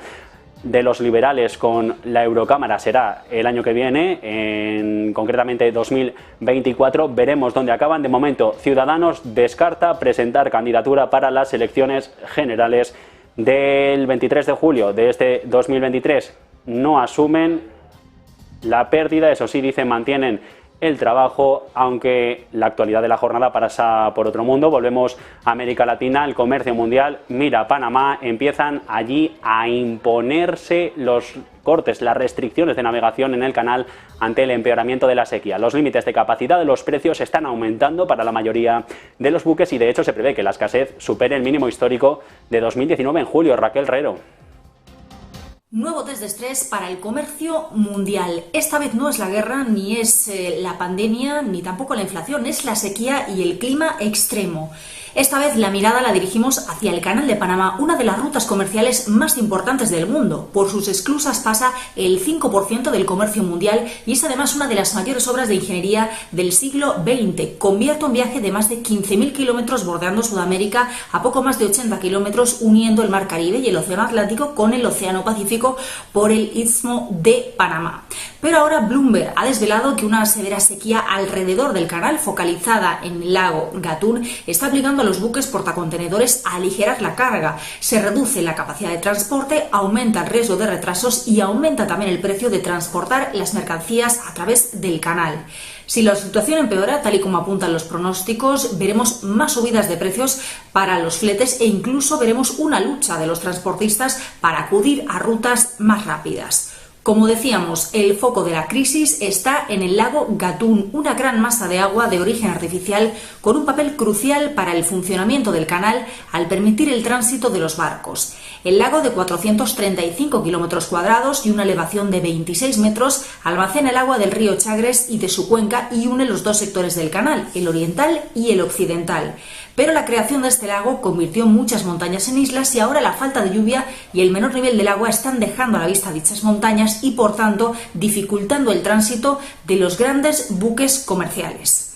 de los liberales con la Eurocámara será el año que viene, concretamente 2024. Veremos dónde acaban. De momento, Ciudadanos descarta presentar candidatura para las elecciones generales del 23 de julio de este 2023. No asumen la pérdida, eso sí, dicen, mantienen el trabajo, aunque la actualidad de la jornada pasa por otro mundo. Volvemos a América Latina, el comercio mundial mira a Panamá, empiezan allí a imponerse los cortes, las restricciones de navegación en el canal ante el empeoramiento de la sequía. Los límites de capacidad de los precios están aumentando para la mayoría de los buques y de hecho se prevé que la escasez supere el mínimo histórico de 2019 en julio. Raquel Rero. Nuevo test de estrés para el comercio mundial. Esta vez no es la guerra, ni es la pandemia, ni tampoco la inflación, es la sequía y el clima extremo. Esta vez la mirada la dirigimos hacia el Canal de Panamá, una de las rutas comerciales más importantes del mundo. Por sus esclusas pasa el 5% del comercio mundial y es además una de las mayores obras de ingeniería del siglo XX. Convierte un viaje de más de 15.000 kilómetros bordeando Sudamérica a poco más de 80 kilómetros, uniendo el Mar Caribe y el Océano Atlántico con el Océano Pacífico por el Istmo de Panamá. Pero ahora Bloomberg ha desvelado que una severa sequía alrededor del canal, focalizada en el lago Gatún, está obligando a los buques portacontenedores a aligerar la carga. Se reduce la capacidad de transporte, aumenta el riesgo de retrasos y aumenta también el precio de transportar las mercancías a través del canal. Si la situación empeora, tal y como apuntan los pronósticos, veremos más subidas de precios para los fletes e incluso veremos una lucha de los transportistas para acudir a rutas más rápidas. Como decíamos, el foco de la crisis está en el lago Gatún, una gran masa de agua de origen artificial con un papel crucial para el funcionamiento del canal al permitir el tránsito de los barcos. El lago, de 435 kilómetros cuadrados y una elevación de 26 metros, almacena el agua del río Chagres y de su cuenca y une los dos sectores del canal, el oriental y el occidental. Pero la creación de este lago convirtió muchas montañas en islas y ahora la falta de lluvia y el menor nivel del agua están dejando a la vista dichas montañas y, por tanto, dificultando el tránsito de los grandes buques comerciales.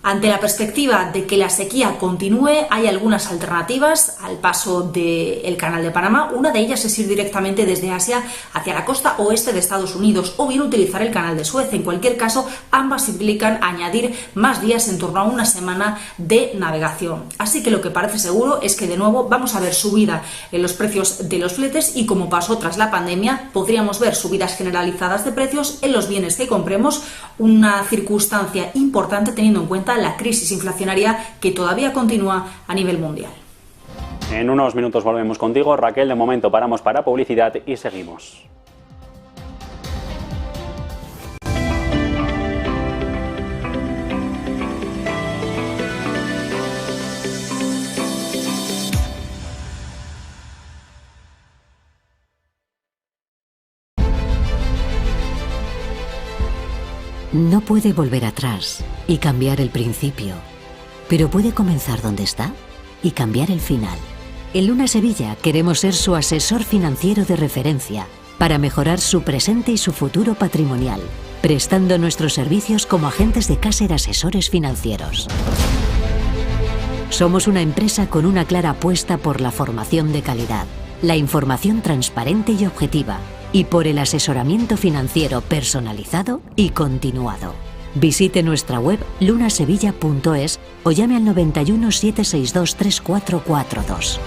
Ante la perspectiva de que la sequía continúe, hay algunas alternativas al paso del Canal de Panamá. Una de ellas es ir directamente desde Asia hacia la costa oeste de Estados Unidos o bien utilizar el Canal de Suez. En cualquier caso, ambas implican añadir más días, en torno a una semana de navegación. Así que lo que parece seguro es que de nuevo vamos a ver subida en los precios de los fletes y, como pasó tras la pandemia, podríamos ver subidas generalizadas de precios en los bienes que compremos, una circunstancia importante teniendo en cuenta la crisis inflacionaria que todavía continúa a nivel mundial. En unos minutos volvemos contigo, Raquel. De momento paramos para publicidad y seguimos. No puede volver atrás y cambiar el principio, pero puede comenzar donde está y cambiar el final. En Luna Sevilla queremos ser su asesor financiero de referencia para mejorar su presente y su futuro patrimonial, prestando nuestros servicios como agentes de Caser Asesores Financieros. Somos una empresa con una clara apuesta por la formación de calidad, la información transparente y objetiva, y por el asesoramiento financiero personalizado y continuado. Visite nuestra web lunasevilla.es o llame al 91 762 3442.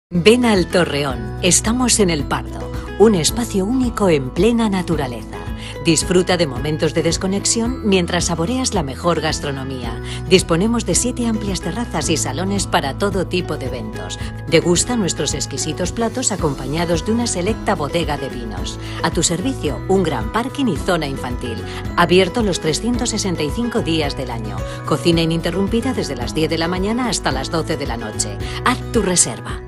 Ven al Torreón. Estamos en El Pardo, un espacio único en plena naturaleza. Disfruta de momentos de desconexión mientras saboreas la mejor gastronomía. Disponemos de 7 amplias terrazas y salones para todo tipo de eventos. Degusta nuestros exquisitos platos acompañados de una selecta bodega de vinos. A tu servicio, un gran parking y zona infantil. Abierto los 365 días del año. Cocina ininterrumpida desde las 10 de la mañana hasta las 12 de la noche. Haz tu reserva.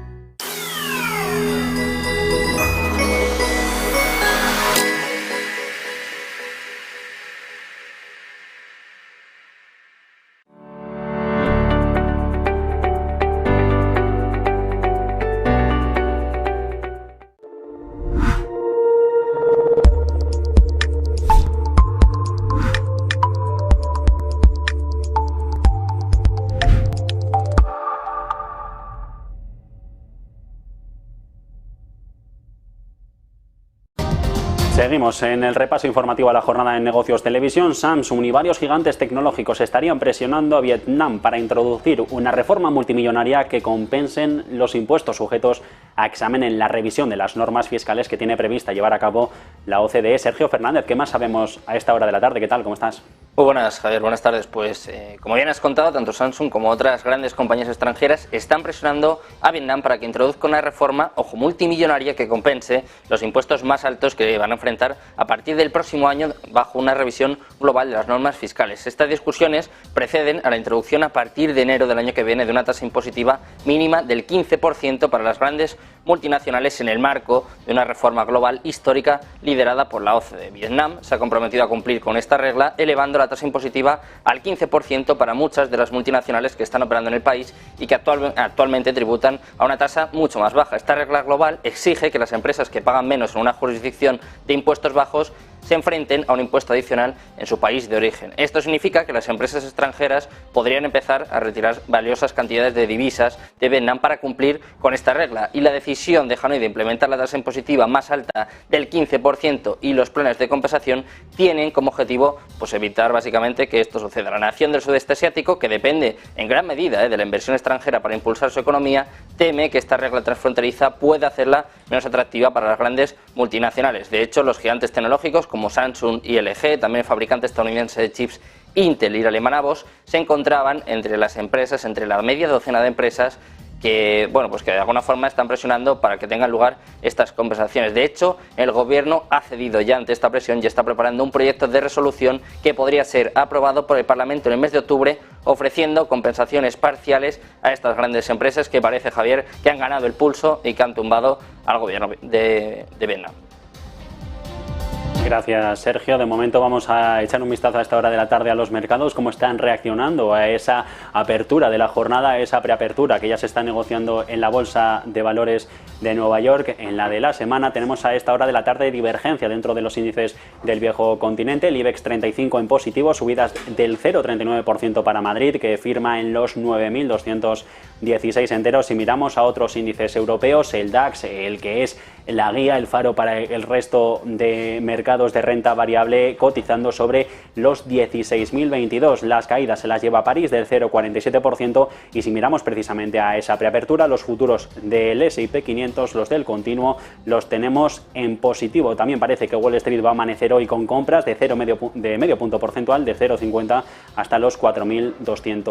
Seguimos en el repaso informativo a la jornada de negocios televisión. Samsung y varios gigantes tecnológicos estarían presionando a Vietnam para introducir una reforma multimillonaria que compensen los impuestos sujetos a examen en la revisión de las normas fiscales que tiene prevista llevar a cabo la OCDE. Sergio Fernández, ¿qué más sabemos a esta hora de la tarde? ¿Qué tal? ¿Cómo estás? Muy buenas, Javier. Buenas tardes. Pues, como bien has contado, tanto Samsung como otras grandes compañías extranjeras están presionando a Vietnam para que introduzca una reforma, ojo, multimillonaria que compense los impuestos más altos que van a enfrentar a partir del próximo año bajo una revisión global de las normas fiscales. Estas discusiones preceden a la introducción a partir de enero del año que viene de una tasa impositiva mínima del 15% para las grandes multinacionales en el marco de una reforma global histórica liderada por la OCDE. Vietnam se ha comprometido a cumplir con esta regla, elevando la tasa impositiva al 15% para muchas de las multinacionales que están operando en el país y que actualmente tributan a una tasa mucho más baja. Esta regla global exige que las empresas que pagan menos en una jurisdicción de impuestos bajos se enfrenten a un impuesto adicional en su país de origen. Esto significa que las empresas extranjeras podrían empezar a retirar valiosas cantidades de divisas de Vietnam para cumplir con esta regla, y la decisión de Hanoi de implementar la tasa impositiva más alta del 15% y los planes de compensación tienen como objetivo evitar básicamente que esto suceda. La nación del sudeste asiático, que depende en gran medida de la inversión extranjera para impulsar su economía, teme que esta regla transfronteriza pueda hacerla menos atractiva para las grandes multinacionales. De hecho, los gigantes tecnológicos como Samsung y LG, también el fabricante estadounidense de chips Intel y la alemana Bosch, se encontraban entre las empresas, entre la media docena de empresas que, que de alguna forma están presionando para que tengan lugar estas compensaciones. De hecho, el gobierno ha cedido ya ante esta presión y está preparando un proyecto de resolución que podría ser aprobado por el Parlamento en el mes de octubre, ofreciendo compensaciones parciales a estas grandes empresas que parece, Javier, que han ganado el pulso y que han tumbado al gobierno de Vietnam. Gracias, Sergio. De momento vamos a echar un vistazo a esta hora de la tarde a los mercados, cómo están reaccionando a esa apertura de la jornada, a esa preapertura que ya se está negociando en la Bolsa de Valores de Nueva York. En la de la semana tenemos a esta hora de la tarde divergencia dentro de los índices del viejo continente. El IBEX 35 en positivo, subidas del 0,39% para Madrid, que firma en los 9.216 enteros. Si miramos a otros índices europeos, el DAX, el que es la guía, el faro para el resto de mercados de renta variable, cotizando sobre los 16.022. Las caídas se las lleva París del 0,47%, y si miramos precisamente a esa preapertura, los futuros del S&P 500, los del continuo, los tenemos en positivo. También parece que Wall Street va a amanecer hoy con compras de medio punto porcentual, de 0,50 hasta los 4.200.